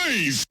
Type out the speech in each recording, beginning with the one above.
noise!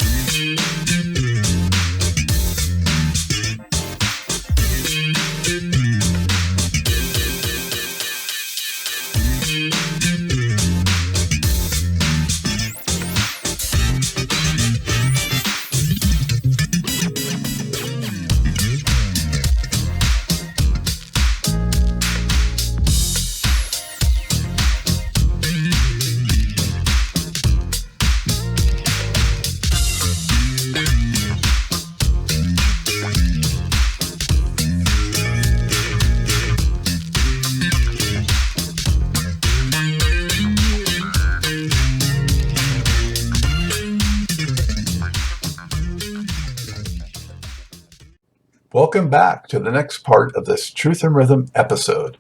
Welcome back to the next part of this Truth and Rhythm episode.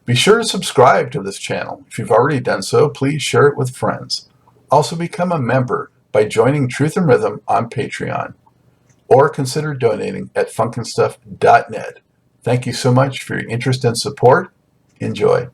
Be sure to subscribe to this channel. If you've already done so, please share it with friends. Also become a member by joining Truth and Rhythm on Patreon, or consider donating at funknstuff.net. Thank you so much for your interest and support. Enjoy.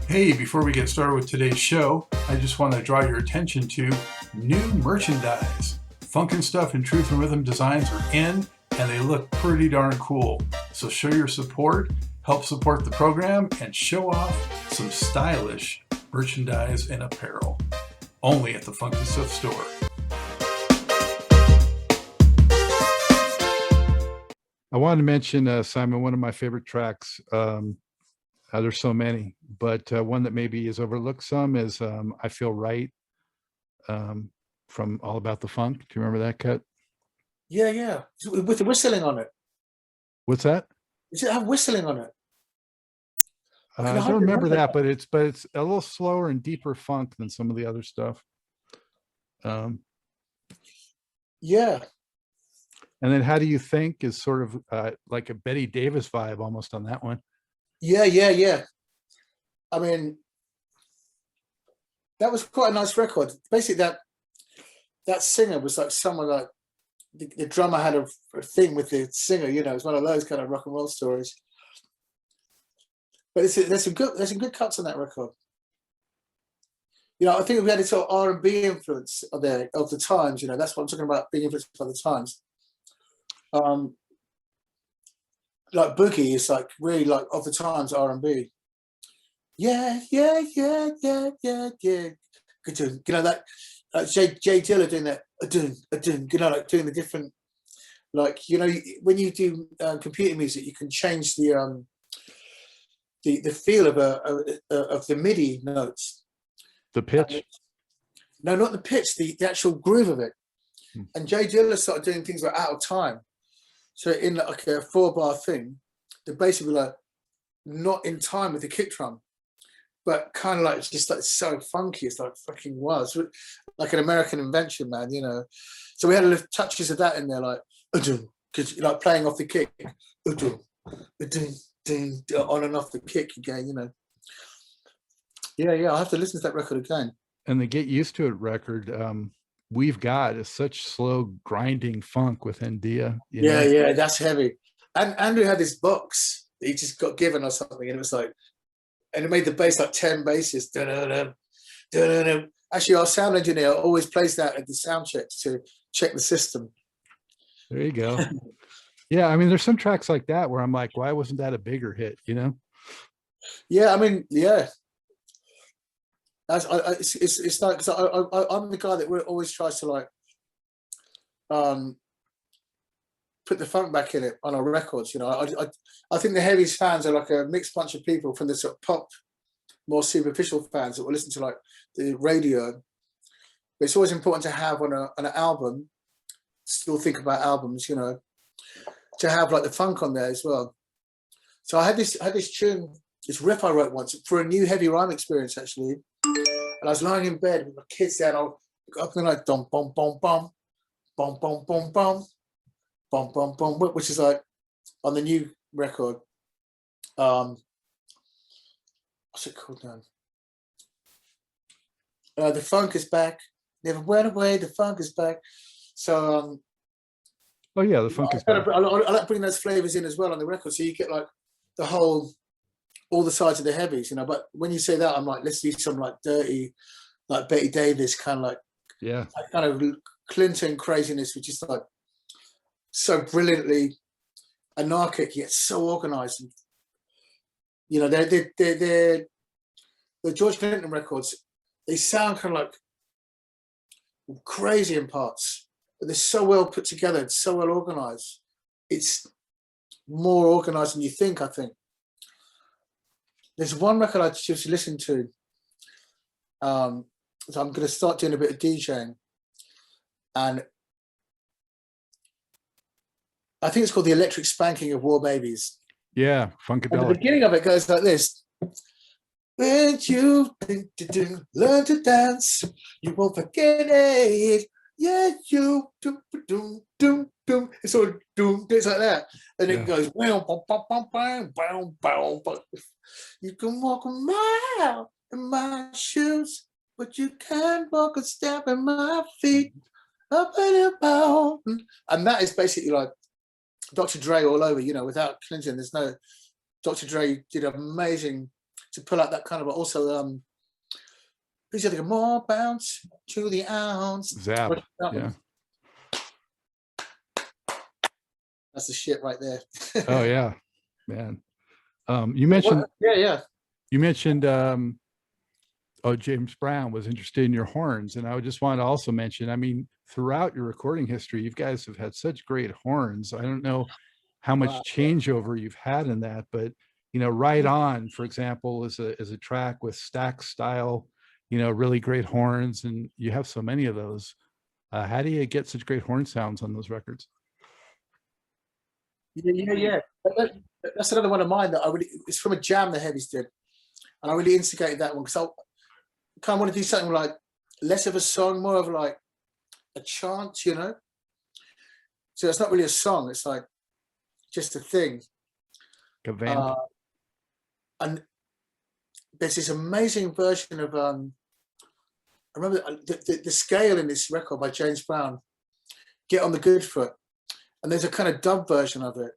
Hey, before we get started with today's show, I just want to draw your attention to new merchandise. Funk and Stuff and Truth and Rhythm designs are in, and they look pretty darn cool. So show your support, help support the program, and show off some stylish merchandise and apparel. Only at the Funk and Stuff store. I wanted to mention, Simon, one of my favorite tracks. There's so many, but one that maybe is overlooked some is I Feel Right from All About the Funk. Do you remember that cut? Yeah. With the whistling on it. What's that? Does it have whistling on it? I don't remember that, but it's a little slower and deeper funk than some of the other stuff. Yeah. And then How Do You Think is sort of like a Betty Davis vibe almost on that one. Yeah. I mean, that was quite a nice record. Basically, that singer was like someone like the drummer had a thing with the singer. You know, it's one of those kind of rock and roll stories. But there's some good cuts on that record. You know, I think we had a sort of R&B influence of the times. You know, that's what I'm talking about, being influenced by the times. Like Boogie is like really like of the times R&B. Yeah. You know that Jay Dilla doing that. You know, like doing the different, like, you know, when you do computer music, you can change the feel of the MIDI notes. The pitch. No, not the pitch. The actual groove of it. And Jay Dilla started doing things like Out of Time. So in like a 4-bar thing, they're basically like not in time with the kick drum, but kind of like just like so funky. It's like fucking was like an American invention, man. You know. So we had a little touches of that in there, like because like playing off the kick, on and off the kick again. You know. Yeah. I'll have to listen to that record again. And the Get Used to It record. We've got is such slow grinding funk with India. Yeah, that's heavy. And Andrew had this box that he just got given or something, and it was like, and it made the bass like 10 basses. Actually, our sound engineer always plays that at the sound checks to check the system. There you go. Yeah, I mean, there's some tracks like that where I'm like, why wasn't that a bigger hit? You know? Yeah, I mean, yeah. It's like, because I'm the guy that always tries to like put the funk back in it on our records. You know, I think the Heavies fans are like a mixed bunch of people from the sort of pop, more superficial fans that will listen to like the radio. But it's always important to have on an album. Still think about albums, you know, to have like the funk on there as well. So I had this tune, this riff I wrote once for a new heavy rhyme experience actually. And I was lying in bed with my kids there, and I'll look up and like dum bum bum bum bum bum bum bum bum bum bum, which is like on the new record. What's it called now? The funk is back. Never went away. The funk is back. So oh yeah, the funk is back. I like bringing those flavors in as well on the record, so you get like the whole all the sides of the Heavies, you know. But when you say that, I'm like, let's do some like dirty, like Betty Davis, kind of like, yeah, kind of Clinton craziness, which is like so brilliantly anarchic yet so organized. And, you know, they're the George Clinton records. They sound kind of like crazy in parts, but they're so well put together. It's so well organized. It's more organized than you think, I think. There's one record I just listened to. So I'm going to start doing a bit of DJing. And I think it's called The Electric Spanking of War Babies. yeah, And the funkadelic. beginning of it goes like this. When you learn to dance, you won't forget it. Yeah, you doom doom doom doom. It's all doom. It's like that, and Yeah. it goes bam bam bam bam bam bam bam. You can walk a mile in my shoes, but you can't walk a step in my feet. Up and about, and that is basically like Dr. Dre all over. You know, without Clinton, there's no. Dr. Dre did amazing to pull out that kind of, but also who's the other guy? More bounce to the ounce. Zap. That Yeah. one. That's the shit right there. Oh yeah, man. You mentioned yeah. you mentioned oh, James Brown was interested in your horns, and I just wanted to also mention, I mean, throughout your recording history, you guys have had such great horns. I don't know how much Wow. changeover you've had in that, but you know, Right On, for example, is a track with stack style, you know, really great horns, and you have so many of those. How do you get such great horn sounds on those records? Yeah. That's another one of mine that I really. It's from a jam the Heavies did, and I really instigated that one because I kind of want to do something like less of a song, more of like a chant, you know. So it's not really a song; it's like just a thing. A vamp. And there's this amazing version of I remember the scale in this record by James Brown, Get on the Good Foot, and there's a kind of dub version of it.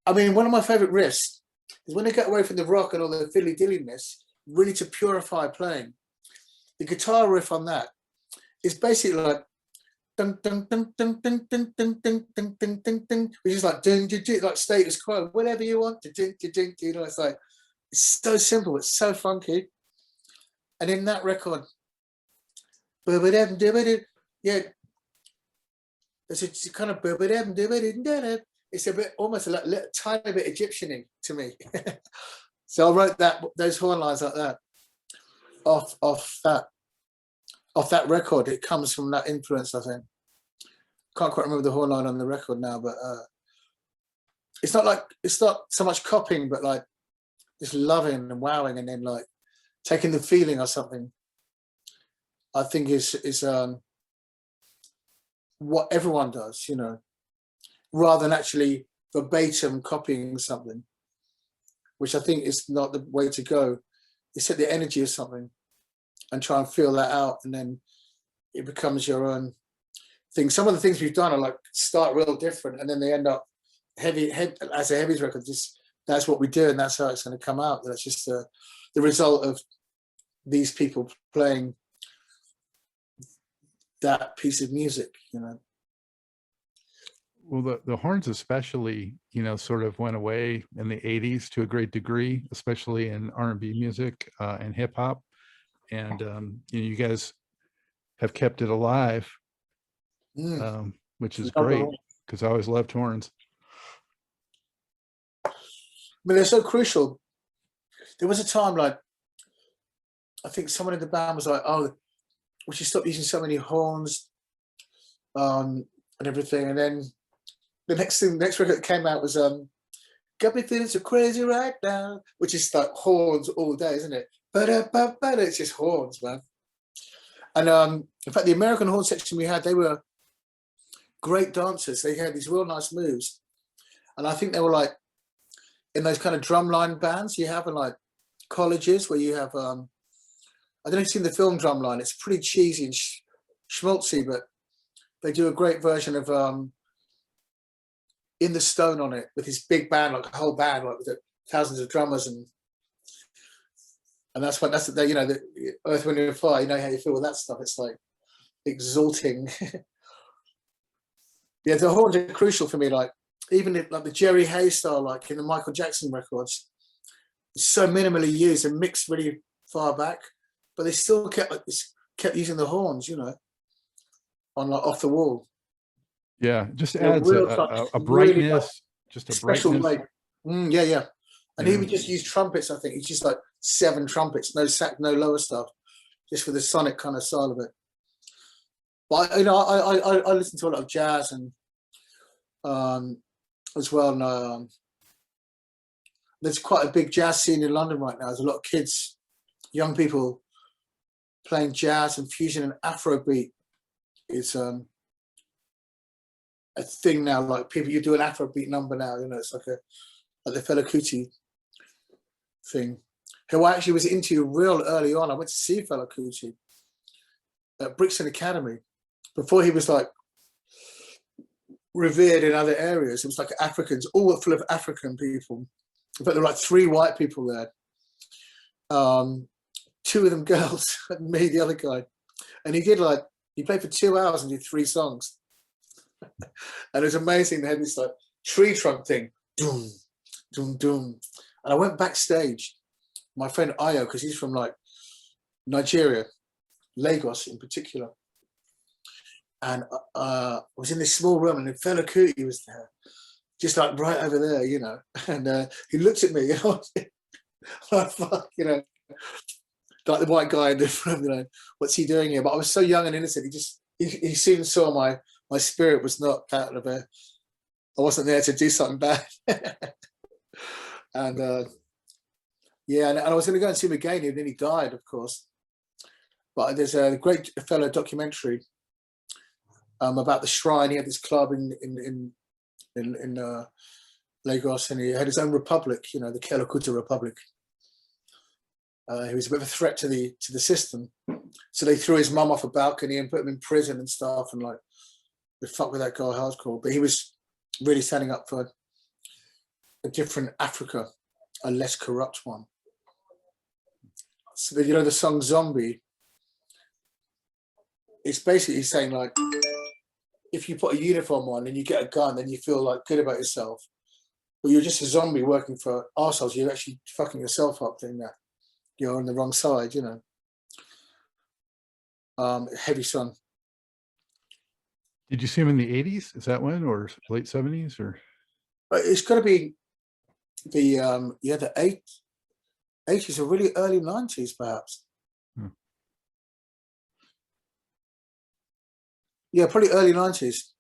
I mean, one of my favorite riffs is when they get away from the rock and all the fiddly dilliness, really to purify playing. The guitar riff on that is basically like dun, dun, dun, dun, dun, dun, dun, dun, dun, dun, dun, dun, which is like dun, dun, dun, like status quo, whatever you want, dun, dun, dun, you know, it's like it's so simple, it's so funky. And in that record, yeah, it's a kind of it's a bit almost like a tiny bit Egyptian-y to me. So I wrote those horn lines like that off that record. It comes from that influence, I think. Can't quite remember the horn line on the record now, but it's not so much copying, but like just loving and wowing, and then like taking the feeling or something. I think is what everyone does, you know, rather than actually verbatim copying something, which I think is not the way to go. You set the energy of something and try and feel that out, and then it becomes your own thing. Some of the things we've done are like start real different, and then they end up heavy as a Heavies record. Just that's what we do, and that's how it's going to come out. That's just the result of these people playing that piece of music, you know. Well, the horns especially, you know, sort of went away in the 80s to a great degree, especially in R&B music and hip hop. And you know, you guys have kept it alive, which is great, because I always loved horns. I mean, they're so crucial. There was a time, like, I think someone in the band was like, oh, we should stop using so many horns and everything. And then the next record that came out was Got Me Feeling So Crazy Right Now, which is like horns all day, isn't it? But it's just horns, man. And in fact, the American horn section we had, they were great dancers. They had these real nice moves. And I think they were like in those kind of drumline bands you have in like colleges where you have, I don't know if you've seen the film Drumline. It's pretty cheesy and schmaltzy, but they do a great version of in the Stone on it with his big band, like a whole band, like with thousands of drummers, and that's the, you know, the Earth, Wind and Fire. You know how you feel with that stuff. It's like exalting. Yeah, the horns are crucial for me. Like even like the Jerry Hayes style, like in the Michael Jackson records, it's so minimally used and mixed really far back, but they still kept using the horns, you know, on like Off the Wall. Yeah, just They're adds real, like, a really like brightness, just a special brightness. way. Yeah, yeah. And he Yeah. would just use trumpets. I think he's just like 7 trumpets, no sax, no lower stuff, just for the sonic kind of style of it. But you know, I listen to a lot of jazz and as well. And there's quite a big jazz scene in London right now. There's a lot of kids, young people playing jazz and fusion and Afrobeat. It's a thing now. Like people, you do an Afrobeat number now. You know, it's like the Fela Kuti thing, who I actually was into real early on. I went to see Fela Kuti at Brixton Academy before he was like revered in other areas. It was like Africans, all full of African people. In fact, there were like 3 white people there. 2 of them girls, and me, the other guy. And he played for 2 hours and did 3 songs. And it was amazing. They had this like tree trunk thing, doom, doom, doom. And I went backstage. My friend Ayo, because he's from like Nigeria, Lagos in particular. And I was in this small room, and then Fela Kuti was there, just like right over there, you know. And he looked at me, and I was like, fuck, you know, like the white guy in the room, you know, what's he doing here? But I was so young and innocent. He soon saw my spirit was not out of it. I wasn't there to do something bad. And yeah, and I was going to go and see him again, and then he died, of course. But there's a great fellow documentary about the shrine. He had this club in Lagos, and he had his own republic, you know, the Kelakuta Republic. He was a bit of a threat to the system, so they threw his mum off a balcony and put him in prison and stuff, and like they fucked with that guy hardcore. But he was really standing up for a different Africa, a less corrupt one. So you know the song "Zombie." It's basically saying like, if you put a uniform on and you get a gun, then you feel like good about yourself. But you're just a zombie working for arseholes. You're actually fucking yourself up doing that. You're on the wrong side, you know. Heavy song. Did you see him in the 80s? Is that when, or late 70s, or? It's got to be the the 80s or really early 90s, perhaps. Yeah, probably early 90s.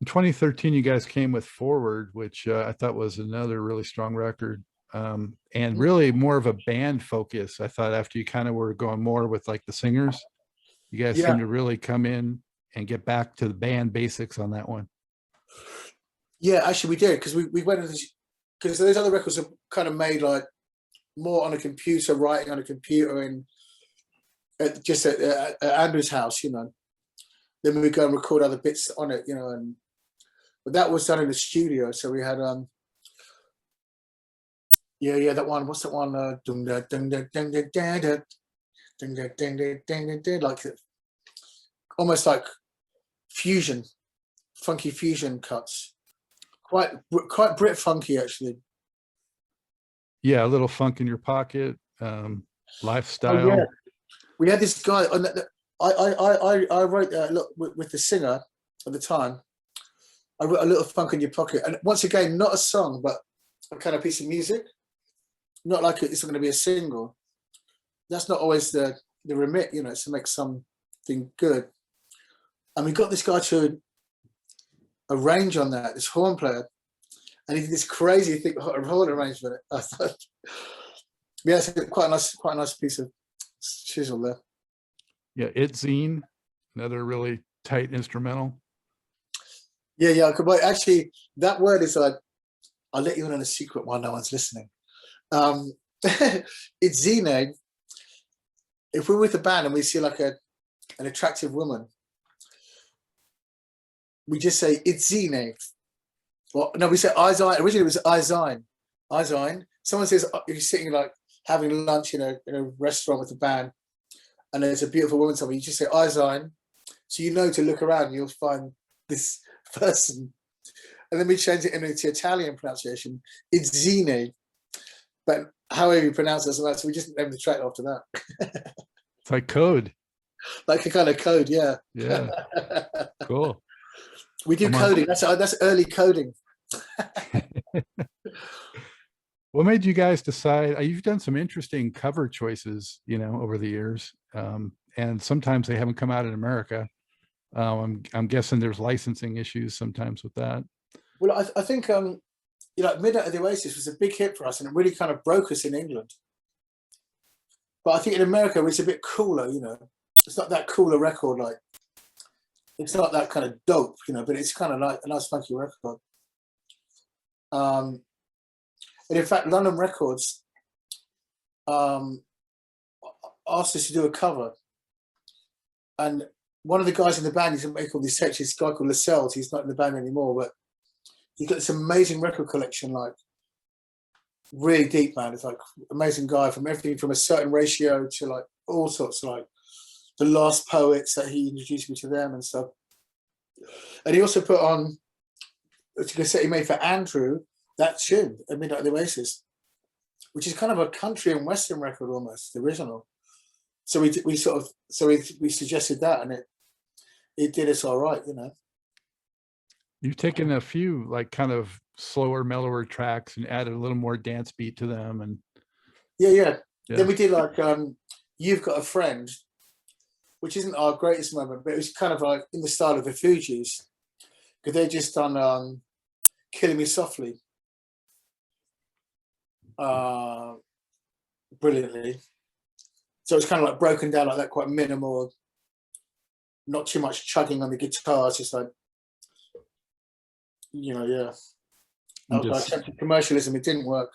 In 2013, you guys came with Forward, which I thought was another really strong record, and really more of a band focus. I thought after you kind of were going more with like the singers, you guys seem to really come in and get back to the band basics on that one. Yeah, actually we did, because we went into this, because those other records are kind of made like more on a computer, writing on a computer, and just at Andrew's house, you know. Then we go and record other bits on it, you know, but that was done in the studio. So we had that one. What's that one? Like almost like fusion, funky fusion cuts. Quite Brit funky, actually. Yeah, a little funk in your pocket, lifestyle. Oh, yeah. We had this guy on that. I wrote look with the singer at the time. I wrote a little funk in your pocket, and once again, not a song, but a kind of piece of music. Not like it's going to be a single. That's not always the remit, you know, to make something good. And we got this guy to arrange on that, this horn player, and he did this crazy thing, horn arrangement. I thought, yeah, it's quite a nice piece of chisel there. Yeah, Zine, another really tight instrumental. Yeah. Actually, that word is like, I'll let you in on a secret while no one's listening. It's Zine. If we're with a band and we see like an attractive woman, we just say Itzine. Well, no, we say Eizine. Originally, it was Eizine. Eizine. Someone says if you're sitting like having lunch in a restaurant with a band, and there's a beautiful woman somewhere, you just say Eizine, so you know to look around. You'll find this person, and then we change it into Italian pronunciation. Itzine. But however you pronounce it, so we just named the track after that. It's like code. Like a kind of code, yeah. Yeah. Cool. We do coding. That's early coding. What made you guys decide? You've done some interesting cover choices, over the years, and sometimes they haven't come out in America. I'm guessing there's licensing issues sometimes with that. Well, I think Midnight of the Oasis was a big hit for us, and it really kind of broke us in England. But I think in America it's a bit cooler. It's not that cooler record, like it's not that kind of dope, but it's kind of like a nice funky record. And in fact, London Records asked us to do a cover, and one of the guys in the band, he's make all these sketches, this guy called Lascelles, he's not in the band anymore, but he's got this amazing record collection, like really deep, man. It's like amazing guy, from everything from A Certain Ratio to like all sorts, like The Last Poets that he introduced me to them and stuff. And he also put on a cassette he made for Andrew, that tune, Midnight of the Oasis, which is kind of a country and western record almost, the original. So we suggested that, and it did us all right, You've taken a few like kind of slower, mellower tracks and added a little more dance beat to them, and yeah. Then we did like You've Got a Friend, which isn't our greatest moment, but it was kind of like in the style of the Fugees, because they just done Killing Me Softly brilliantly. So it's kind of like broken down like that, quite minimal, not too much chugging on the guitar. It's just like, yeah. Attempted commercialism, it didn't work.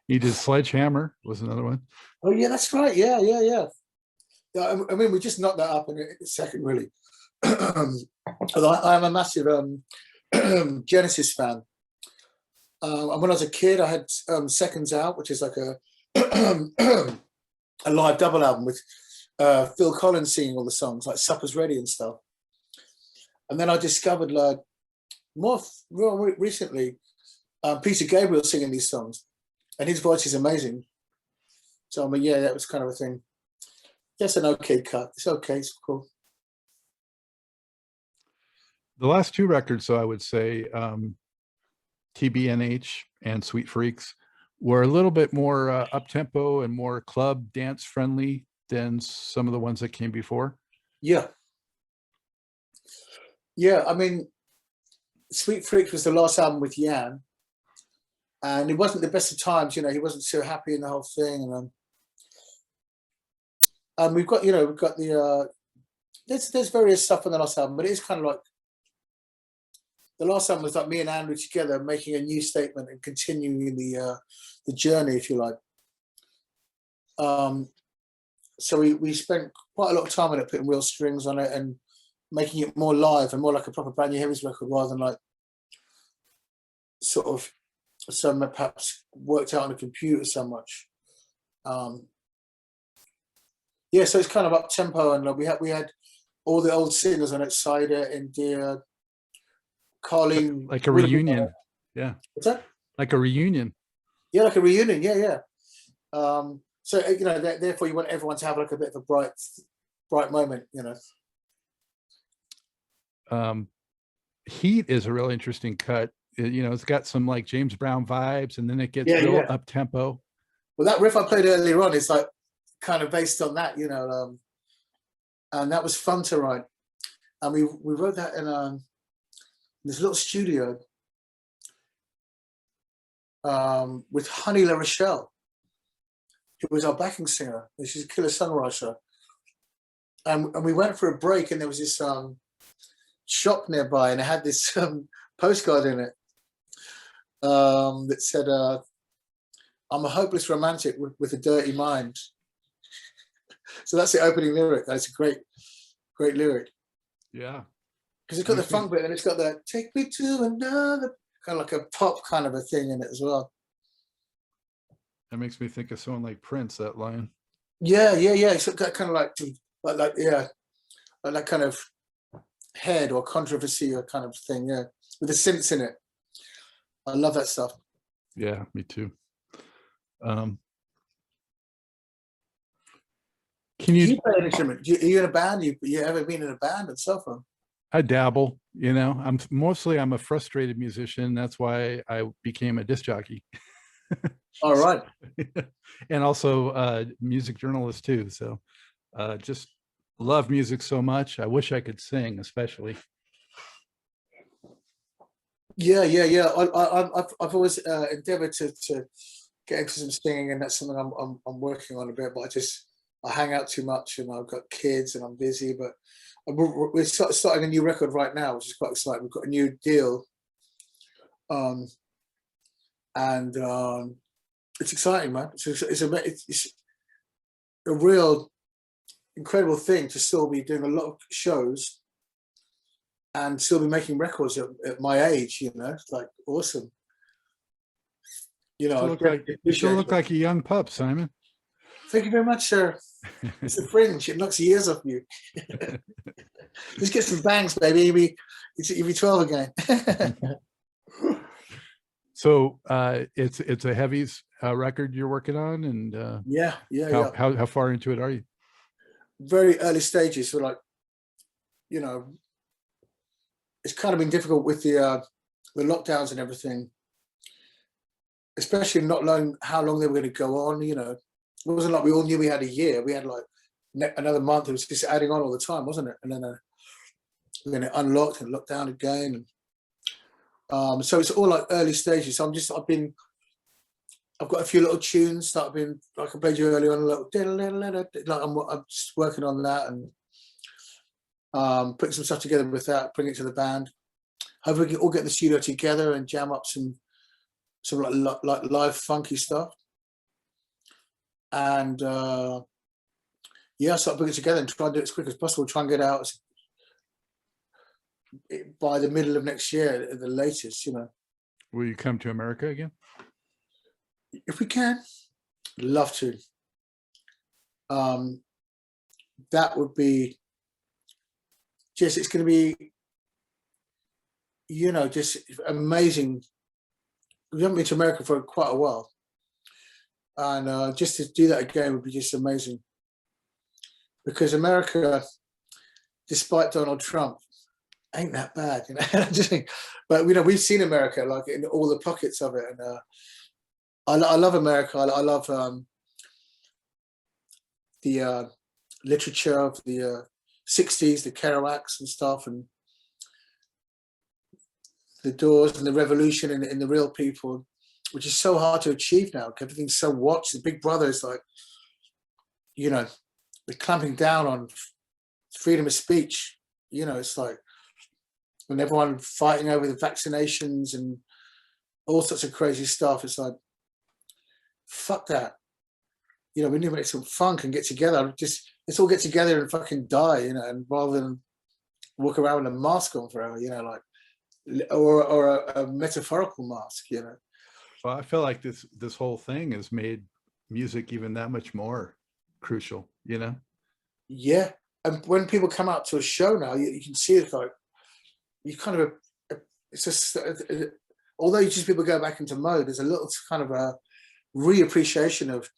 You did Sledgehammer was another one. Oh yeah, that's right. Yeah. I mean, we just knocked that up in a second, really. I'm a massive Genesis fan. And when I was a kid, I had Seconds Out, which is like a live double album with Phil Collins singing all the songs, like Supper's Ready and stuff. And then I discovered, like, more recently, Peter Gabriel singing these songs, and his voice is amazing. So I mean, yeah, that was kind of a thing. That's an okay cut. It's okay. It's cool. The last two records, so I would say, TBNH and Sweet Freaks, were a little bit more up-tempo and more club dance friendly than some of the ones that came before. Yeah. I mean, Sweet Freaks was the last album with Jan, and it wasn't the best of times. He wasn't so happy in the whole thing, and we've got the there's various stuff on the last album, but it is kind of like the last album was like me and Andrew together making a new statement and continuing the journey, if you like. So we spent quite a lot of time on it, putting real strings on it and making it more live and more like a proper brand new Heavies record, rather than like sort of some perhaps worked out on a computer so much. Yeah, so it's kind of up tempo, and like we had all the old singers on it, Cider and Dear, Colleen, like a reunion. Yeah. What's that? Like a reunion. Yeah, like a reunion. Yeah. So therefore, you want everyone to have like a bit of a bright moment. Heat is a really interesting cut. It's got some like James Brown vibes, and then it gets real up tempo. Well, that riff I played earlier on is like kind of based on that, and that was fun to write. And we wrote that in this little studio with Honey La Rochelle, who was our backing singer. She's a killer songwriter. And we went for a break, and there was this shop nearby, and it had this postcard in it that said, "I'm a hopeless romantic with a dirty mind." So that's the opening lyric. That's a great lyric. Yeah. because it's got the funk bit and it's got the "Take Me to Another," kind of like a pop kind of a thing in it as well. That makes me think of someone like Prince, that line. Yeah. It's got kind of like yeah, like that kind of head or controversy or kind of thing. Yeah, with the synths in it. I love that stuff. Yeah, me too. Can Do you? you play an instrument? Are you in a band? You ever been in a band and stuff? Or? I dabble. I'm a frustrated musician. That's why I became a disc jockey. All right. And also music journalist too. So just love music so much. I wish I could sing, especially. Yeah. I've always endeavoured to get into some singing, and that's something I'm working on a bit. But I hang out too much, and I've got kids, and I'm busy. But we're starting a new record right now, which is quite exciting. We've got a new deal, and it's exciting, man. It's a real incredible thing to still be doing a lot of shows and still be making records at my age. It's like awesome. You still look like a young pup, Simon. Thank you very much, sir. It's the fringe. It knocks the years off you. Just get some bangs, baby. You'll be 12 again. So it's a Heavies record you're working on, and yeah. How far into it are you? Very early stages. So it's kind of been difficult with the lockdowns and everything, especially not knowing how long they were going to go on. It wasn't like we all knew we had a year. We had like another month. It was just adding on all the time, wasn't it? And then it unlocked and locked down again. So it's all like early stages. So I've got a few little tunes that I've been, like I played you earlier on, a little, like I'm just working on that and putting some stuff together with that, bring it to the band. Hopefully we can all get in the studio together and jam up some like live funky stuff. And start putting it together and try and do it as quick as possible. Try and get out by the middle of next year at the latest. Will you come to America again? If we can, I'd love to. That would be it's going to be, just amazing. We haven't been to America for quite a while. And just to do that again would be just amazing. Because America, despite Donald Trump, ain't that bad, But we've seen America like in all the pockets of it, and I love America. I love the literature of the 60s, the Kerouacs and stuff, and the Doors and the revolution in the real people, which is so hard to achieve now. Everything's so watched. The Big Brother is like, they're clamping down on freedom of speech. It's like when everyone fighting over the vaccinations and all sorts of crazy stuff. It's like, fuck that. We need to make some funk and get together. Let's all get together and fucking die, and rather than walk around with a mask on forever, or a metaphorical mask, Well, I feel like this whole thing has made music even that much more crucial, Yeah. And when people come out to a show now, you can see it like, you kind of, it's just, although you just people go back into mode, there's a little kind of a reappreciation of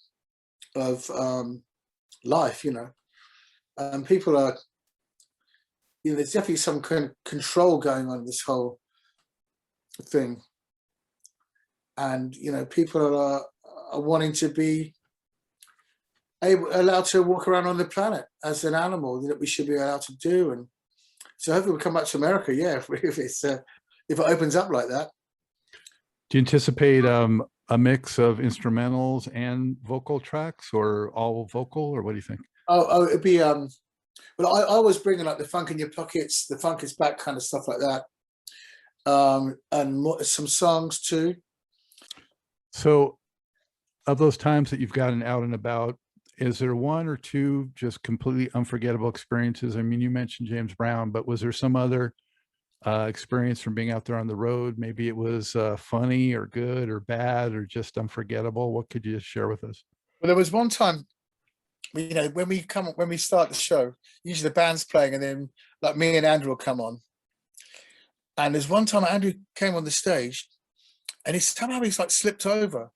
life, and people are, there's definitely some kind of control going on in this whole thing. And, people are wanting to be allowed to walk around on the planet as an animal that we should be allowed to do. And so hopefully we'll come back to America. Yeah. If it opens up like that. Do you anticipate a mix of instrumentals and vocal tracks, or all vocal, or what do you think? Oh, it'd be, well, I always bring in like the funk in your pockets, the funk is back kind of stuff like that. And some songs too. So of those times that you've gotten out and about, is there one or two just completely unforgettable experiences? I mean, you mentioned James Brown, but was there some other experience from being out there on the road? Maybe it was funny or good or bad or just unforgettable. What could you share with us? Well, there was one time, when we start the show, usually the band's playing, and then like me and Andrew will come on. And there's one time Andrew came on the stage, and he's like slipped over,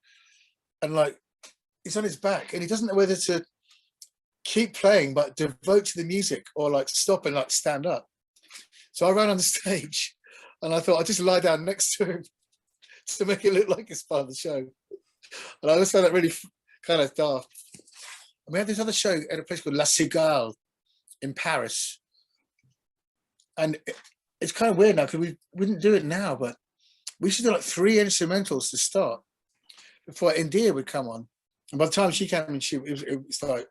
and like he's on his back, and he doesn't know whether to keep playing but devote to the music or like stop and like stand up. So I ran on the stage, and I thought I'd just lie down next to him to make it look like it's part of the show. And I just found that really kind of daft. And we had this other show at a place called La Cigale in Paris. And it's kind of weird now because we wouldn't do it now, but we used to do like 3 instrumentals to start before India would come on. And by the time she came in, it was like,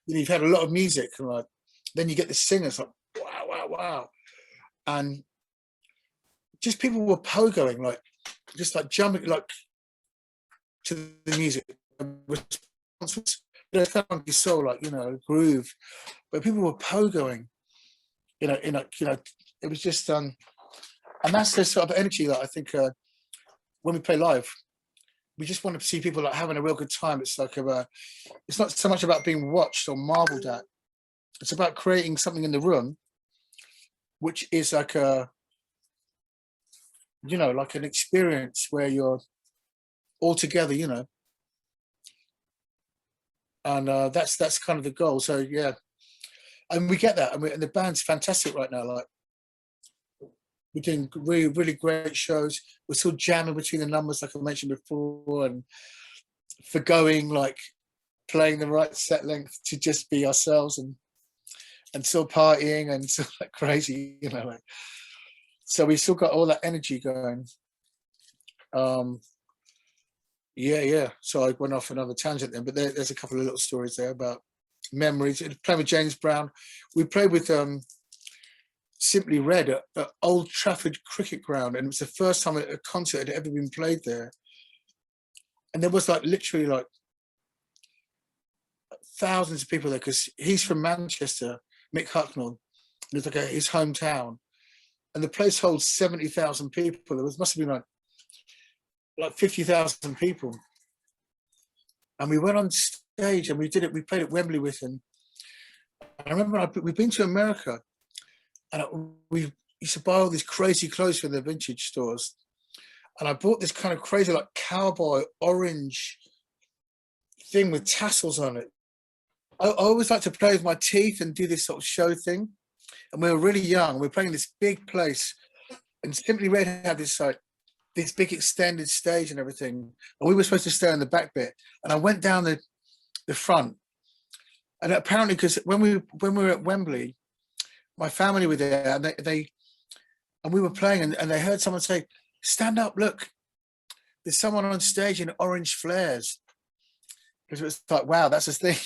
you've had a lot of music, and like, then you get the singers like, wow, wow, wow. And just people were pogoing, like, just like jumping, like, to the music. It's kind of your soul, like, groove. But people were pogoing, it was just, and that's the sort of energy that I think when we play live, we just want to see people like having a real good time. It's like it's not so much about being watched or marveled at. It's about creating something in the room, which is like like an experience where you're all together, and that's kind of the goal. So yeah, and we get that, and the band's fantastic right now. Like, we're doing really, really great shows. We're still jamming between the numbers, like I mentioned before, and forgoing, like, playing the right set length to just be ourselves, and still partying and still like crazy, like. So we still got all that energy going. Yeah. So I went off another tangent then, but there's a couple of little stories there about memories. Playing with James Brown. We played with Simply Red at Old Trafford Cricket Ground, and it was the first time a concert had ever been played there. And there was like literally like thousands of people there, because he's from Manchester, Mick Hucknall. It was like his hometown, and the place holds 70,000 people. There must have been like 50,000 people, and we went on stage and we did it. We played at Wembley with him. I remember we've been to America, and we used to buy all these crazy clothes from the vintage stores. And I bought this kind of crazy, like, cowboy orange thing with tassels on it. I always like to play with my teeth and do this sort of show thing. And we were really young. We were playing this big place, and Simply Red had this big extended stage and everything. And we were supposed to stay in the back bit. And I went down the front. And apparently, because when we were at Wembley, my family were there, and and we were playing, and they heard someone say, "Stand up, look, there's someone on stage in orange flares." Because it was like, wow, that's a thing,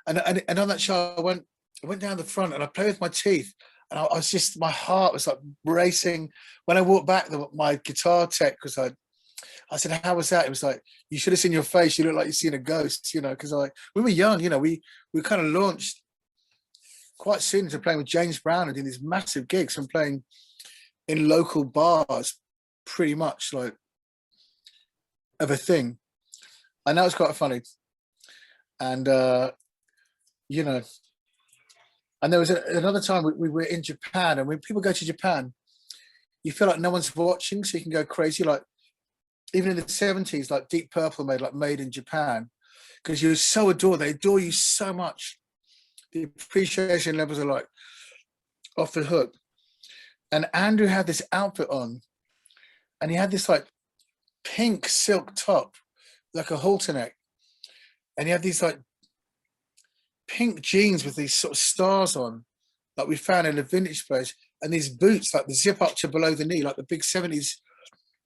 And on that show, I went down the front, and I played with my teeth, and I was just, my heart was like racing. When I walked back, my guitar tech was like, I said, "How was that?" It was like, "You should have seen your face. You look like you've seen a ghost," because we were young, we kind of launched quite soon into playing with James Brown and doing these massive gigs and playing in local bars, pretty much like of a thing. And that was quite funny. And, and there was another time we were in Japan, and when people go to Japan, you feel like no one's watching, so you can go crazy. Like, even in the 70s, like Deep Purple made in Japan, because you're so adored. They adore you so much. The appreciation levels are like off the hook. And Andrew had this outfit on, and he had this like pink silk top, like a halter neck. And he had these like pink jeans with these sort of stars on, like we found in a vintage place, and these boots, like the zip up to below the knee, like the big 70s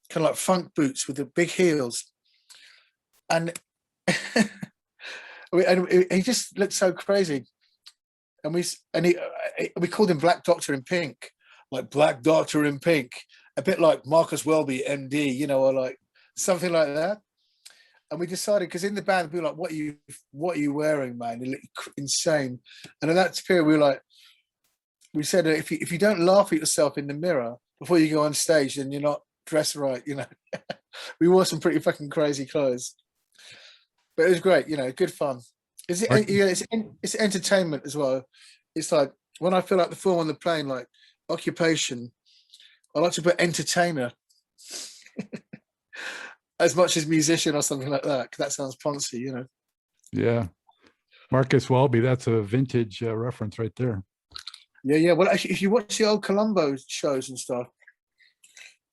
kind of like funk boots with the big heels. And he just looked so crazy. And we called him Black Doctor in Pink, like Black Doctor in Pink, a bit like Marcus Welby, MD, or like something like that. And we decided, because in the band we were like, what are you wearing, man? You look insane. And in that period we were like, we said that if you don't laugh at yourself in the mirror before you go on stage, then you're not dressed right. We wore some pretty fucking crazy clothes, but it was great. Good fun. Mark, It's entertainment as well. It's like when I fill out the form on the plane, like occupation, I like to put entertainer as much as musician or something like that, because that sounds poncy. yeah, Marcus Welby. That's a vintage reference right there. Yeah. Well, actually, if you watch the old Columbo shows and stuff,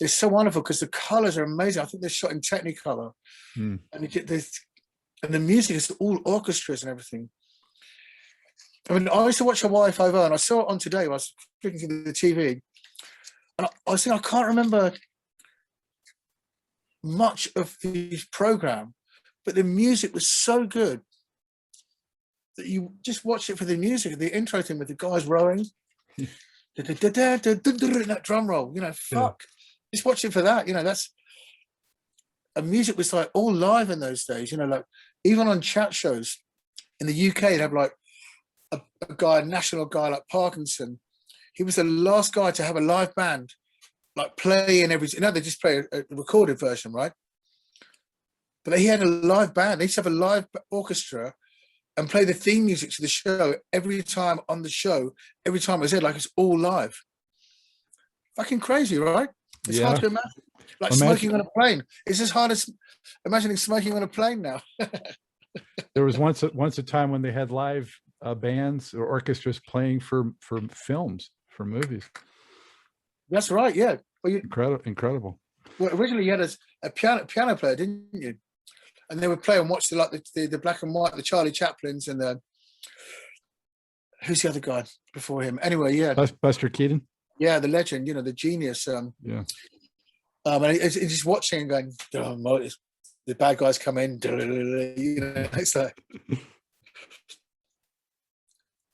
it's so wonderful because the colors are amazing. I think they're shot in Technicolor, Mm. and the music is all orchestras and everything. I mean, I used to watch Hawaii Five-0, and I saw it on today. I was flicking through the TV, and I was thinking I can't remember much of the program, but the music was so good that you just watch it for the music. The intro thing with the guys rowing, that drum roll. Fuck. Just watch it for that. That's. And music was like all live in those days. Like even on chat shows in the UK, they'd have like a national guy like Parkinson. He was the last guy to have a live band like play in every. They just play a recorded version, right? But he had a live band. They used to have a live orchestra and play the theme music to the show every time on the show. Every time it was there, like it's all live. Fucking crazy, right? It's hard to imagine. Like smoking on a plane. It's as hard as imagining smoking on a plane now. There was once a time when they had live bands or orchestras playing for films, for movies. That's right. Yeah. Well, Incredible. Well, originally you had a piano player, didn't you? And they would play and watch the black and white, the Charlie Chaplins, and the who's the other guy before him? Anyway, yeah, Buster Keaton. Yeah, the legend. The genius. Yeah. And it's just watching and going, oh, the bad guys come in. It's like,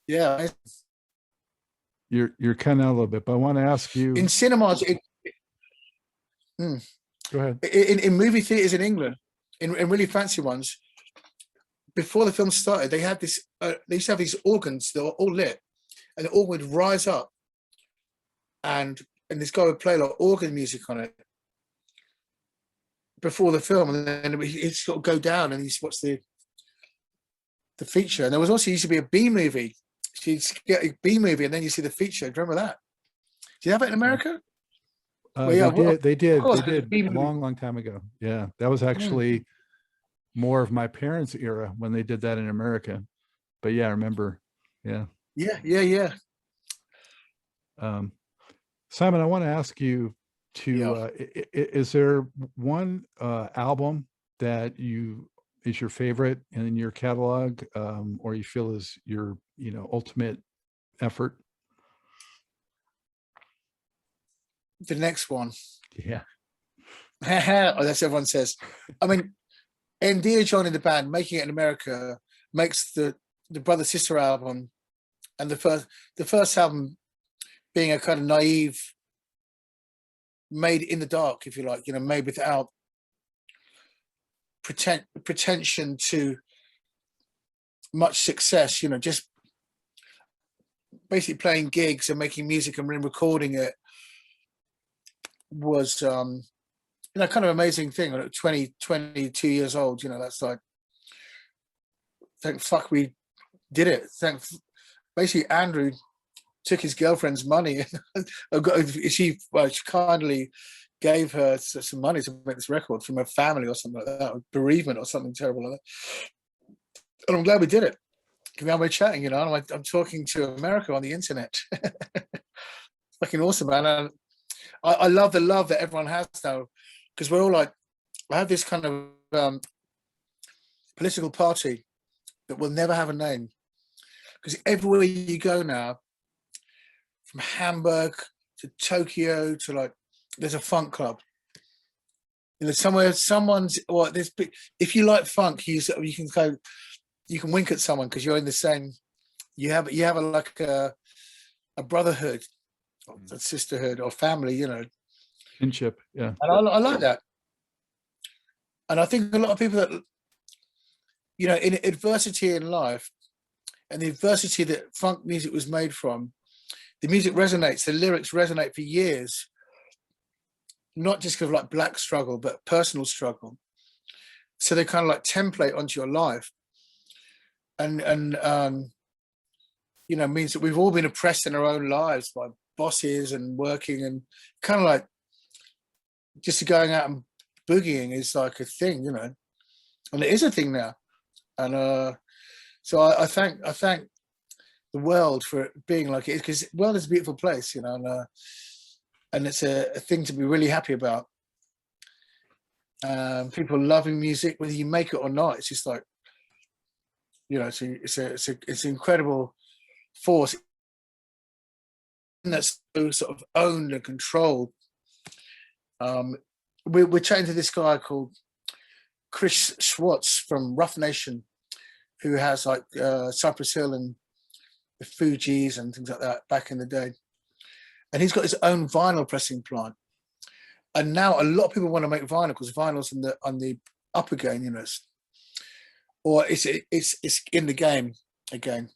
yeah. You're cutting out a little bit, but I want to ask you. In cinemas, Go ahead. In movie theaters in England, in really fancy ones, before the film started, they had this. They used to have these organs that were all lit, and the organ would rise up, and this guy would play like organ music on it before the film, and then he'd sort of go down and he'd watch the feature. And there was also used to be a B movie. So you'd get a B movie and then you see the feature. Do you remember that? Do you have it in America? They did a long time ago. Yeah, that was actually more of my parents' era when they did that in America. But yeah, I remember. Yeah. Simon, I want to ask you is there one album that is your favorite in your catalog, or you feel is your ultimate effort? The next one. Yeah. Oh, that's what everyone says. I mean, and Dear John in the band, making it in America, makes the brother sister album, and the first album being a kind of naive, made in the dark, if you like, made without pretension to much success, just basically playing gigs and making music and recording it was kind of amazing thing. 22 years old, that's like, thank fuck we did it. Basically Andrew took his girlfriend's money. She kindly gave her some money to make this record from her family or something like that, or bereavement or something terrible like that. And I'm glad we did it. Now we're chatting, and I'm talking to America on the internet. Fucking awesome, man. I love the love that everyone has now, because we're all like, I have this kind of political party that will never have a name, because everywhere you go now, from Hamburg to Tokyo to like, there's a funk club. Somewhere someone's, or this. If you like funk, you can go, you can wink at someone because you're in the same. You have a brotherhood, or a sisterhood, or family. Kinship, yeah. And I like that. And I think a lot of people that, in adversity in life, and the adversity that funk music was made from, the music resonates, the lyrics resonate for years, not just because of like black struggle, but personal struggle. So they kind of like template onto your life, and you know, means that we've all been oppressed in our own lives by bosses and working, and kind of like just going out and boogieing is like a thing, you know, and it is a thing now. And so I thank the world for it being like it is, because the world is a beautiful place, you know, and it's a thing to be really happy about. People loving music, whether you make it or not, it's just like, you know, it's an incredible force that's so sort of owned and controlled. We're chatting to this guy called Chris Schwartz from Rough Nation, who has like Cypress Hill and the Fugees and things like that back in the day, and he's got his own vinyl pressing plant. And now a lot of people want to make vinyl because vinyl's on the up again, you know, or it's in the game again.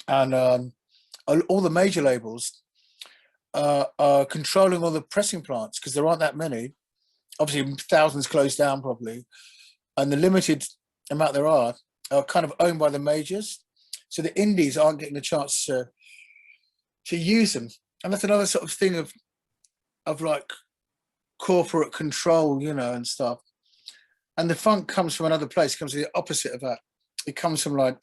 And all the major labels are controlling all the pressing plants because there aren't that many. Obviously, thousands closed down probably, and the limited amount there are kind of owned by the majors. So the indies aren't getting a chance to use them, and that's another sort of thing of like corporate control, you know, and stuff. And the funk comes from another place. It comes to the opposite of that. It comes from like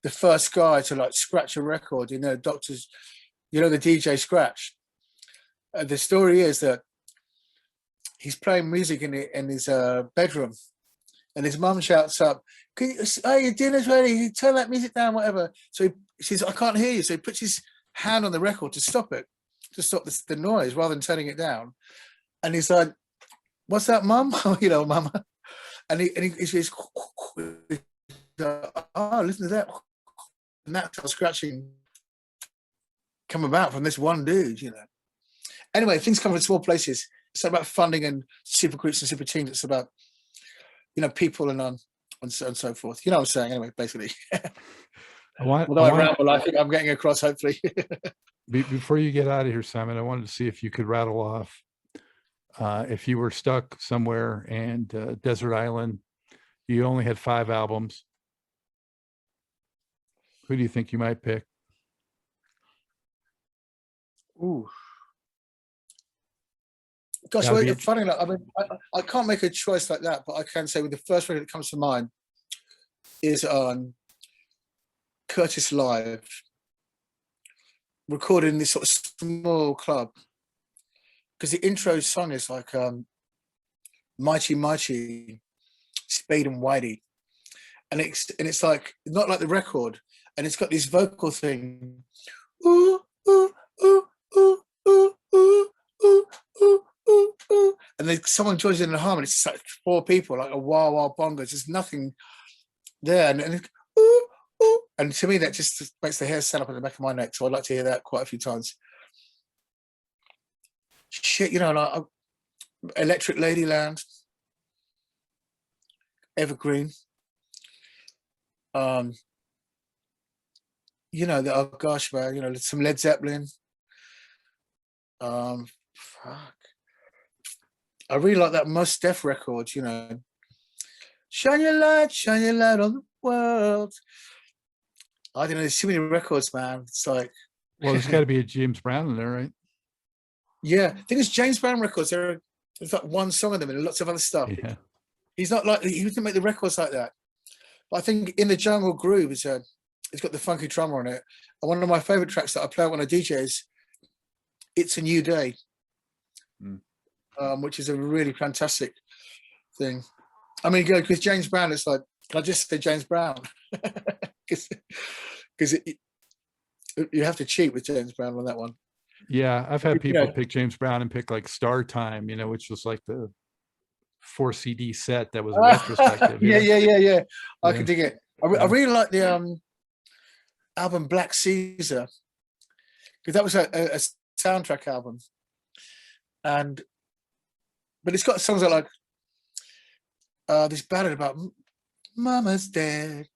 the first guy to like scratch a record, you know, doctors, you know, the DJ Scratch. The story is that he's playing music in his bedroom, and his mum shouts up, "Oh, your dinner's ready, turn that music down, whatever." So he says, "I can't hear you." So he puts his hand on the record to stop it, to stop the noise rather than turning it down. And he's like, "What's that, mum?" You know, mama. And he says, "Oh, listen to that." And that's scratching come about from this one dude, you know. Anyway, things come from small places. It's not about funding and super groups and super teams. It's about, you know, people and so forth. You know what I'm saying? Anyway, basically. Although I ramble, I think I'm getting across, hopefully. Before you get out of here, Simon, I wanted to see if you could rattle off, if you were stuck somewhere and desert island, you only had 5 albums, who do you think you might pick? Ooh. Gosh, well, funny enough, I mean, I can't make a choice like that, but I can say with the first record that comes to mind is Curtis Live, recorded in this sort of small club, because the intro song is like Mighty Mighty, Spade and Whitey, and it's like not like the record, and it's got this vocal thing, ooh, ooh, ooh, ooh, ooh, ooh, ooh, ooh, ooh, ooh. And then someone joins in the harmony. It's like 4 people, like a wah bongos. There's nothing there, and ooh, ooh. And to me, that just makes the hair stand up on the back of my neck. So I'd like to hear that quite a few times. Shit, you know, like Electric Ladyland, Evergreen. You know, oh gosh, man, you know, some Led Zeppelin. Fuck. I really like that Mos Def record, you know. Shine your light on the world. I don't know, there's too many records, man. It's like, well, there's got to be a James Brown in there, right? Yeah, I think it's James Brown records. There's like one song of them and lots of other stuff. Yeah. He's not like, he didn't make the records like that. But I think In the Jungle Groove it's got the funky drummer on it. And one of my favorite tracks that I play when I DJ is It's a New Day, which is a really fantastic thing. I mean, because James Brown, it's like, can I just say James Brown? Because you have to cheat with James Brown on that one. Yeah, I've had people pick James Brown and pick like Star Time, you know, which was like the 4 CD set that was retrospective. Yeah. I can dig it. I really like the album Black Caesar, because that was a soundtrack album, but it's got songs like this ballad about Mama's dead,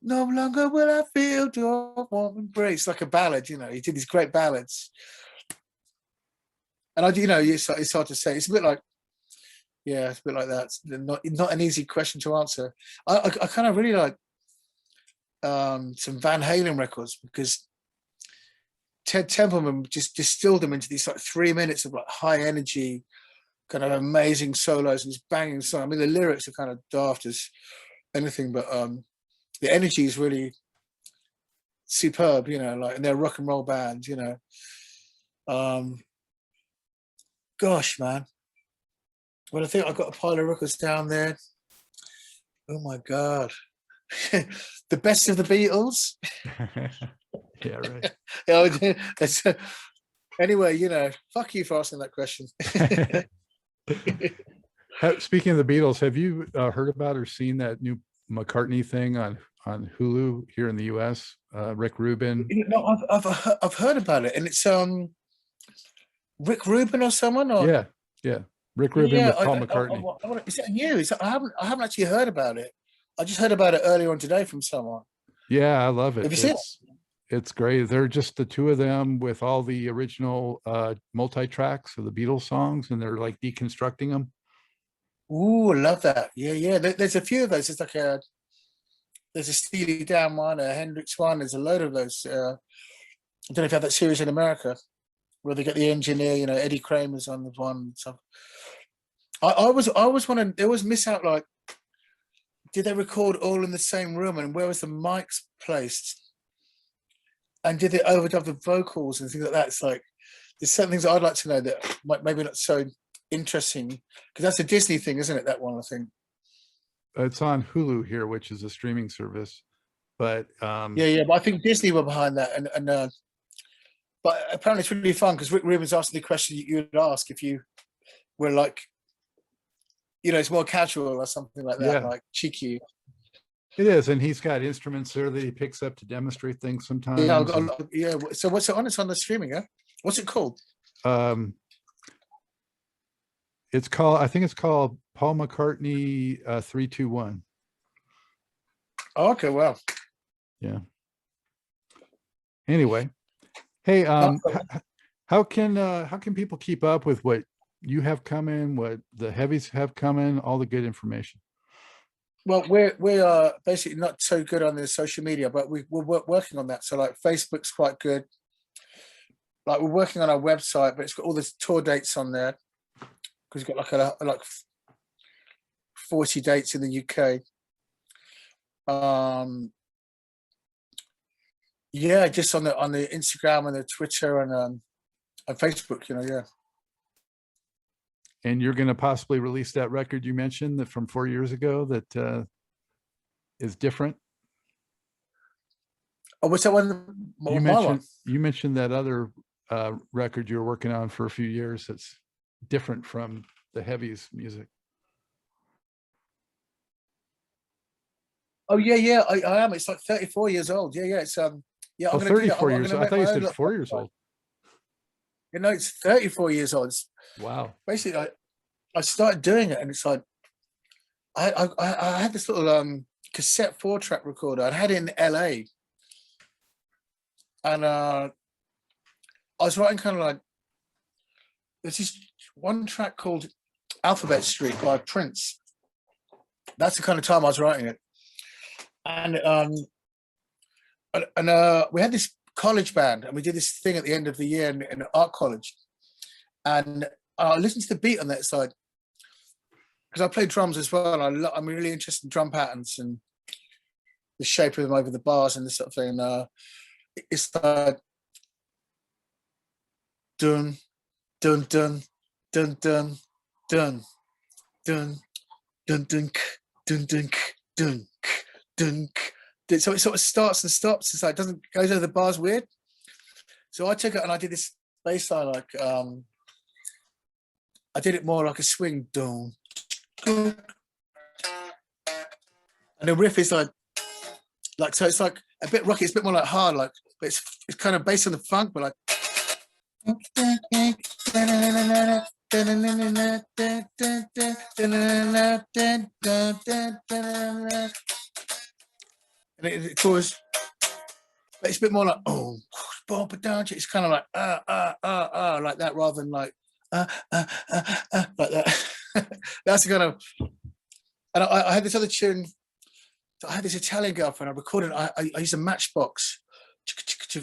No longer will I feel your warm embrace. Like a ballad, you know. He did these great ballads. And I do, you know, it's hard to say. It's a bit like, yeah, it's a bit like that. It's not an easy question to answer. I kind of really like some Van Halen records because Ted Templeman just distilled them into these like 3 minutes of like high energy, kind of amazing solos and just banging song. I mean, the lyrics are kind of daft as anything, but the energy is really superb, you know, like, and they're a rock and roll band, you know. Gosh, man. Well, I think I've got a pile of records down there. Oh my God. The best of the Beatles. Yeah, right. Yeah, anyway, you know, fuck you for asking that question. Speaking of the Beatles, have you heard about or seen that new McCartney thing on Hulu here in the U.S.? Rick Rubin. No, I've heard about it, and it's Rick Rubin or someone, or Yeah, Rick Rubin yeah, with Paul McCartney. is that new? I haven't actually heard about it. I just heard about it earlier on today from someone. Yeah, I love it. Have you seen it? It's great. They're just the two of them with all the original multi-tracks of the Beatles songs, and they're like deconstructing them. Ooh, I love that. Yeah. There's a few of those. It's like there's a Steely Dan one, a Hendrix one. There's a load of those. I don't know if you have that series in America where they get the engineer, you know, Eddie Kramer's on the one and stuff. I was wondering, they always miss out, like, did they record all in the same room, and where was the mics placed? And did they overdub the vocals and things like that? It's like, there's certain things I'd like to know that might maybe not so interesting, because that's a Disney thing, isn't it? That one, I think. It's on Hulu here, which is a streaming service. But yeah, but I think Disney were behind that, and but apparently it's really fun because Rick Rubin's asking the question you would ask if you were like, you know, it's more casual or something like that, like cheeky. It is, and he's got instruments there that he picks up to demonstrate things sometimes. Yeah. So what's it on? It's on the streaming, yeah? What's it called? It's called, I think it's called Paul McCartney 321. Oh, okay, well. Yeah. Anyway, hey, how can people keep up with what you have coming, what the Heavies have coming, all the good information? Well, we are basically not so good on the social media, but we're working on that. So like Facebook's quite good. Like we're working on our website, but it's got all the tour dates on there because we've got like 40 dates in the UK. Yeah, just on the Instagram and the Twitter and Facebook, you know, yeah. And you're going to possibly release that record you mentioned that from 4 years ago that is different. Oh, what's that one? You mentioned that other record you were working on for a few years that's different from the Heavies music. Oh yeah, I am. It's like 34 years old. Yeah, it's yeah. I'm 34 years old. I thought you said 4 years old. You know, it's 34 years old. Wow. Basically, I started doing it, and it's like I had this little cassette 4-track recorder. I had it in LA, and I was writing kind of like, there's this one track called Alphabet Street by Prince. That's the kind of time I was writing it. And we had this college band, and we did this thing at the end of the year in art college. And I listened to the beat on that side because I play drums as well. And I'm really interested in drum patterns and the shape of them over the bars and this sort of thing. It's like dun dun dun dun dun dun dun dun dun dun dun dun dun. So it sort of starts and stops. It's like goes over the bars weird. So I took it and I did this bass line like I did it more like a swing, dun, and the riff is like so it's like a bit rocky. It's a bit more like hard, like, but it's kind of based on the funk, but like. and it goes, but it's a bit more like, oh, it's kind of like like that, rather than like like that. That's the kind of. And I had this other tune. I had this Italian girlfriend. I recorded. I used a matchbox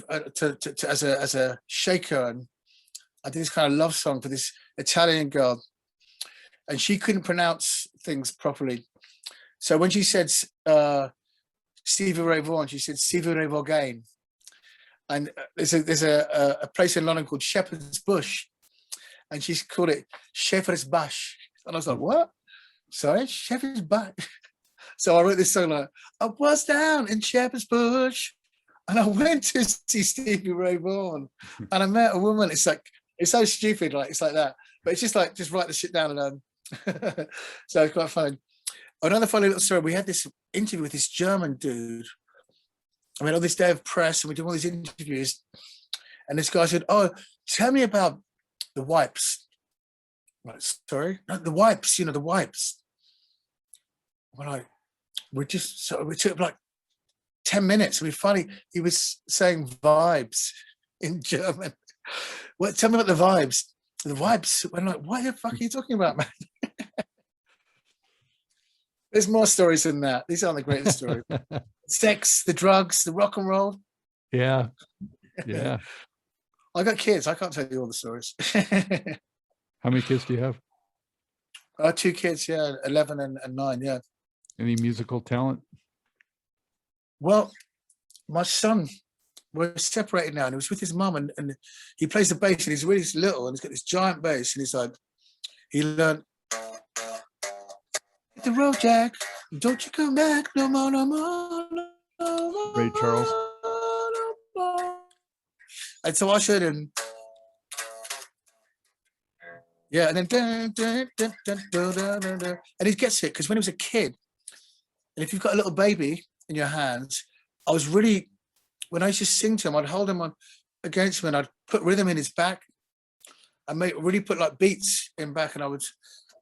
as a shaker, and I did this kind of love song for this Italian girl, and she couldn't pronounce things properly. So when she said Stevie Ray Vaughan, she said Stevie Ray Vaughan. And there's a place in London called Shepherd's Bush, and she's called it Shepherd's Bush. And I was like, what? Sorry, Shepherd's Bush. So I wrote this song like, I was down in Shepherd's Bush, and I went to see Stevie Ray Vaughan, and I met a woman. It's like, it's so stupid, like it's like that, but it's just like, just write the shit down and so it's quite funny. Another funny little story. We had this interview with this German dude. I mean, on this day of press, and we did all these interviews, and this guy said, "Oh, tell me about the wipes." Like, sorry, no, the wipes. You know, the wipes. We're like, we took like 10 minutes. And he was saying vibes in German. Well, tell me about the vibes. The vibes. We're like, what the fuck are you talking about, man? There's more stories than that. These aren't the greatest stories. Sex, the drugs, the rock and roll. Yeah. Yeah. I got kids. I can't tell you all the stories. How many kids do you have? 2 kids, yeah, 11 and 9, yeah. Any musical talent? Well, my son, we're separated now, and he was with his mum, and he plays the bass, and he's really little, and he's got this giant bass, and he's like, he learned, hit the road, Jack, don't you come back no more, no more, no more. Ray Charles. No more. And so I showed him, yeah, and then and he gets it, because when he was a kid, and if you've got a little baby in your hands, I was really, when I used to sing to him, I'd hold him on against me, and I'd put rhythm in his back. I really put like beats in back, and I would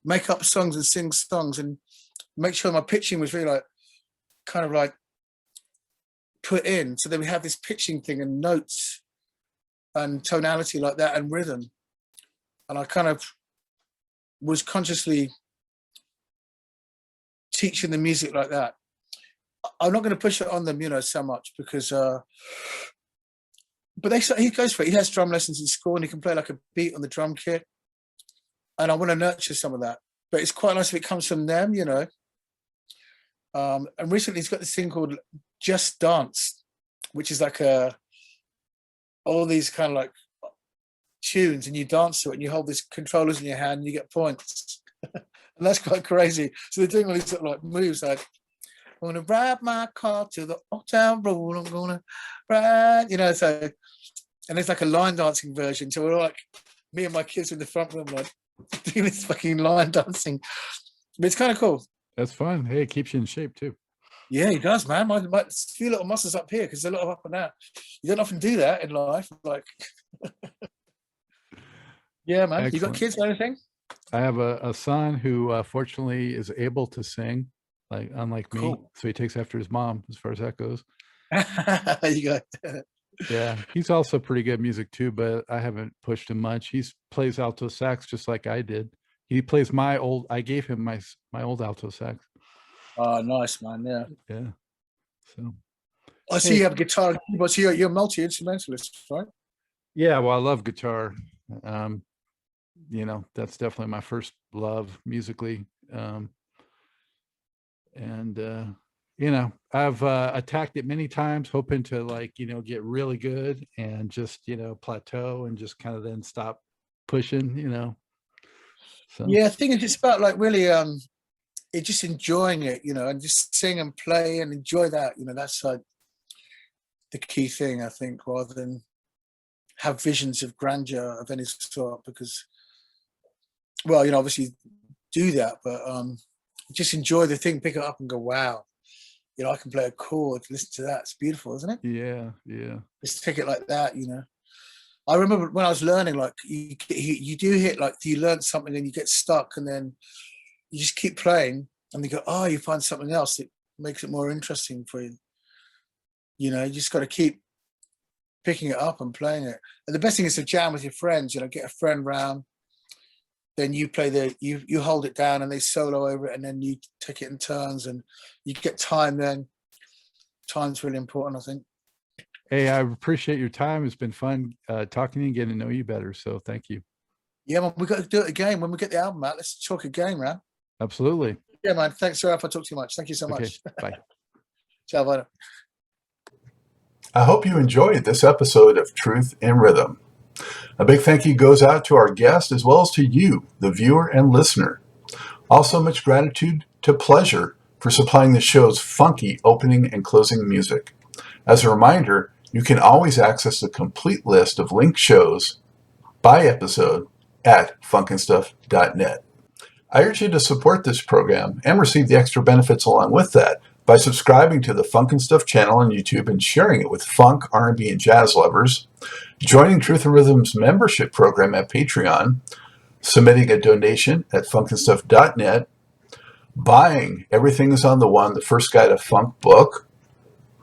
make up songs and sing songs and make sure my pitching was really like, kind of like put in. So then we have this pitching thing and notes and tonality like that and rhythm. And I kind of was consciously teaching the music like that. I'm not going to push it on them, you know, so much, because but he goes for it. He has drum lessons in school, and he can play like a beat on the drum kit, and I want to nurture some of that. But it's quite nice if it comes from them, you know. And recently he's got this thing called Just Dance, which is like all these kind of like tunes, and you dance to it, and you hold these controllers in your hand, and you get points. And that's quite crazy. So they're doing all these sort of like moves, like, I'm gonna ride my car to the old town road, I'm gonna ride, you know. So, and there's like a line dancing version. So we're like, me and my kids in the front room, like doing this fucking line dancing. But it's kind of cool. That's fun. Hey, it keeps you in shape too. Yeah, he does, man. My few little muscles up here, because there's a lot of up and down. You don't often do that in life. Like, yeah, man. Excellent. You got kids or anything? I have a son who fortunately is able to sing, like unlike me. Cool. So he takes after his mom as far as that goes. There you go. Yeah, he's also pretty good at music too, but I haven't pushed him much. He plays alto sax just like I did. He plays I gave him my old alto sax. Oh, nice, man. Yeah. Yeah. So I see you have guitar and keyboard. So you're a multi-instrumentalist, right? yeah, well, I love guitar. You know, that's definitely my first love musically. You know, I've attacked it many times, hoping to, like, you know, get really good and just, you know, plateau and just kind of then stop pushing, you know. So Yeah, I think it's just about like really it's just enjoying it, you know, and just sing and play and enjoy that, you know. That's like the key thing, I think, rather than have visions of grandeur of any sort, because, well, you know, obviously do that, but just enjoy the thing, pick it up and go, wow, you know, I can play a chord, listen to that, it's beautiful, isn't it? yeah, yeah. Just take it like that, you know. I remember when I was learning, like, you do hit, like, you learn something and you get stuck, and then you just keep playing, and you go, oh, you find something else that makes it more interesting for you. You know, you just got to keep picking it up and playing it. And the best thing is to jam with your friends. You know, get a friend round, then you play you hold it down and they solo over it, and then you take it in turns, and you get time. Then time's really important, I think. Hey, I appreciate your time. It's been fun talking to you and getting to know you better. So thank you. Yeah, man, we got to do it again when we get the album out. Let's talk again, man. Absolutely. Yeah, man. Thanks, sir, if I talk too much. Thank you so Okay, much. bye. Ciao, Vito. I hope you enjoyed this episode of Truth in Rhythm. A big thank you goes out to our guest as well as to you, the viewer and listener. Also, much gratitude to Pleasure for supplying the show's funky opening and closing music. As a reminder, you can always access the complete list of linked shows by episode at funkandstuff.net. I urge you to support this program and receive the extra benefits along with that by subscribing to the Funk and Stuff channel on YouTube and sharing it with funk, R&B, and jazz lovers, joining Truth and Rhythm's membership program at Patreon, submitting a donation at funkandstuff.net, buying Everything is on the One, the First Guide to Funk book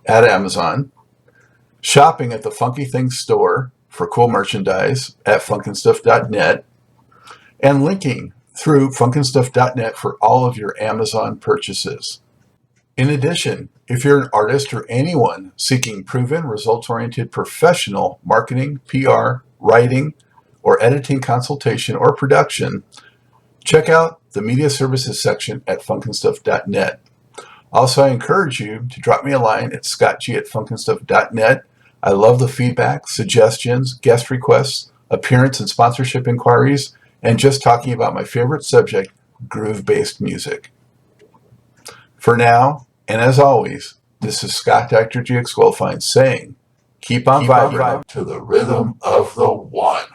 at Amazon, shopping at the Funky Things store for cool merchandise at funkandstuff.net, and linking through funkandstuff.net for all of your Amazon purchases. In addition, if you're an artist or anyone seeking proven, results-oriented professional marketing, PR, writing, or editing consultation or production, check out the media services section at funkandstuff.net. Also, I encourage you to drop me a line at scottg@funkandstuff.net. I love the feedback, suggestions, guest requests, appearance and sponsorship inquiries, and just talking about my favorite subject, groove-based music. For now, and as always, this is Scott Dr. GX Goldfine saying, keep on vibing to the rhythm of the one.